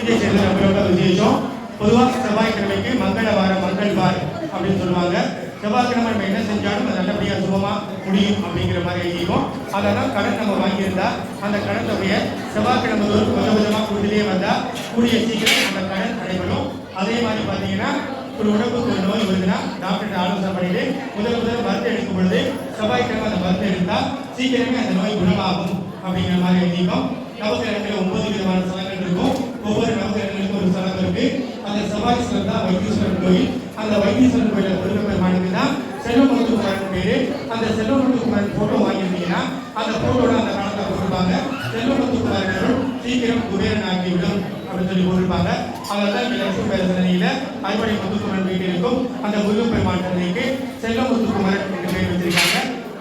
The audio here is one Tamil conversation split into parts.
பூஜை செய்வது நம்மளோட விசேஷம். பொதுவாக செவ்வாய்க்கிழமைக்கு மங்களவாரம் மங்கள்வார் அப்படின்னு சொல்லுவாங்க. செவ்வாய்க்கிழமை நம்ம என்ன செஞ்சாலும் அது நல்லபடியாக சுபமாக முடியும் அப்படிங்கிற மாதிரி எழுதிக்கும். அதெல்லாம் கடன் நம்ம வாங்கியிருந்தா அந்த கடன் தொகையை செவ்வாய்க்கிழமை கொஞ்சம் கொஞ்சமாக கொடுத்துட்டே வந்தால் கூடிய சீக்கிரம் அந்த கடன் அடைபடும். அதே மாதிரி பார்த்தீங்கன்னா ஒரு உடம்புக்கு ஒரு நோய் வருதுன்னா டாக்டர் ஆலோசனை பண்ணிட்டு முதல் மருந்து எடுக்கும் பொழுது செவ்வாய்க்கிழமை அந்த மருந்து எடுத்தால் சீக்கிரமே அந்த நோய் குணமாகும் அப்படிங்கிற மாதிரி எழுதிக்கும். நவகிரகத்தில் 9 விதமான ஸ்தலங்கள் இருக்கும். ஒவ்வொரு நவகிரகங்களுக்கும் ஒரு ஸ்தலம் இருக்கு. அந்த செவ்வாய் ஸ்தலம் தான் வைத்தீஸ்வரன் கோயில். அந்த வைத்தீஸ்வரன் கோயில முருகப்பெருமானுக்கு தான் செல்வமுத்துக்குமரன் பேரு. அந்த செல்வமுத்துக்குமரன் போட்டோ வாங்கியிருந்தீங்கன்னா அந்த போட்டோட அந்த காலத்தை போட்டிருப்பாங்க. செல்வமுத்துக்குமரன் சீக்கிரம் குபேரன் ஆகிவிடும் அப்படின்னு சொல்லி போட்டிருப்பாங்க. அதனால இந்த லட்சுமி பேரசனையில அறுபடை முத்துக்குமரன் வீட்டு இருக்கும். அந்த முருகப்பெருமான் தந்தைக்கு செல்வமுத்துக்குமரன் என்று பெயர் வச்சிருக்காங்க.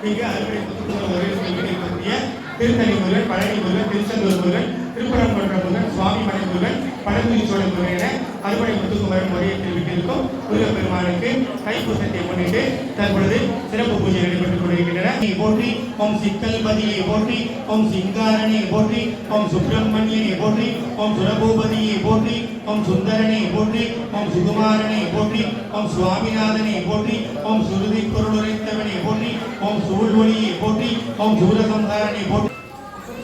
இங்கு அறுபடை முத்துக்குமரன் ஒரே வீட்டில் இருக்கக்கூடிய திருத்தணி முருகன், பழனி முருகன், திருச்செந்தூர் முருகன், திருப்பரங்குன்ற முருகன், சுவாமிமலை முருகன், பழங்குடி சோழ முருகன் என அறுபடை முத்துக்குமரன் முறையை தெரிவித்திருக்கும். முருகப்பெருமானுக்கு தைப்பூசத்தை முன்னிட்டு தற்பொழுது சிறப்பு பூஜை நடைபெற்றுக் கொண்டிருக்கின்றன. போற்றி ஓம் சிக்கல்பதியை போற்றி, ஓம் சிங்காரனை போற்றி, ஓம் சுப்பிரமணியனை போற்றி, ஓம் சுரபூபதியை போற்றி, ஓம் சுந்தரனை போற்றி, ஓம் சுகுமாரனை போற்றி, ஓம் சுவாமிநாதனை போற்றி, ஓம் சுருதி பொருளுரைத்தவனை போற்றி, ஓம் சூழ்வொழியை போற்றி, ஓம் சூரசம்ஹாரனை போற்றி.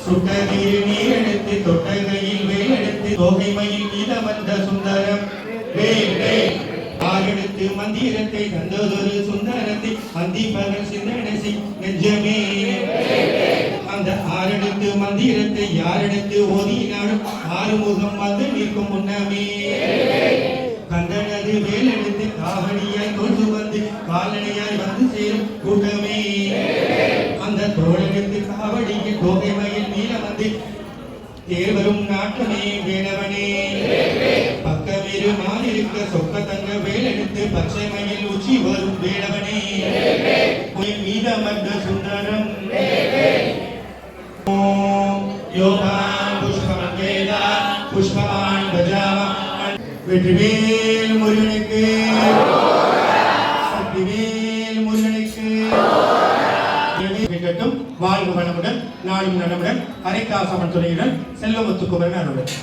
சுட்டகையில் நீர் எடுத்து தொட்டகையில் வேல் எடுத்து தோகைமையில் மீத வந்த சுந்தரம் வேல் வேல் ஆரெடுத்து மந்திரத்தை தந்ததொரு சுந்தரத்தை அந்தி பகல் சிந்தனை நெஞ்சமே. அந்த ஆரெடுத்து மந்திரத்தை யாரெடுத்து ஓதினாலும் ஆறுமுகம் வந்து நிற்கும் முன்னமே. கந்தனது வேல் எடுத்து காவடியாய் கொண்டு வந்து காலனையாய் வந்து சேரும் கூட்டமே. அந்த தோழனுக்கு காவடிக்கு தோகைமையில் மீள வந்து தேவரும் நாட்டமே வேணவனே. பக்கமிரு மாலிருக்க சொக்க தங்க வேலெடுத்து பச்சை மயில் உச்சி வரும் வேணவனே. மீதமர்ந்த சுந்தரம் யோகான் புஷ்பம் வேதா புஷ்பவான் கஜாமா. வெற்றிவேல் முருகனுக்கு, சக்திவேல் முருகனுக்கு. வாழ்க வளமுடன், நாளும் நலமுடன், அரைக்காசமன் துணையுடன், செல்வமுத்துக்குமரன் அருளுடன்.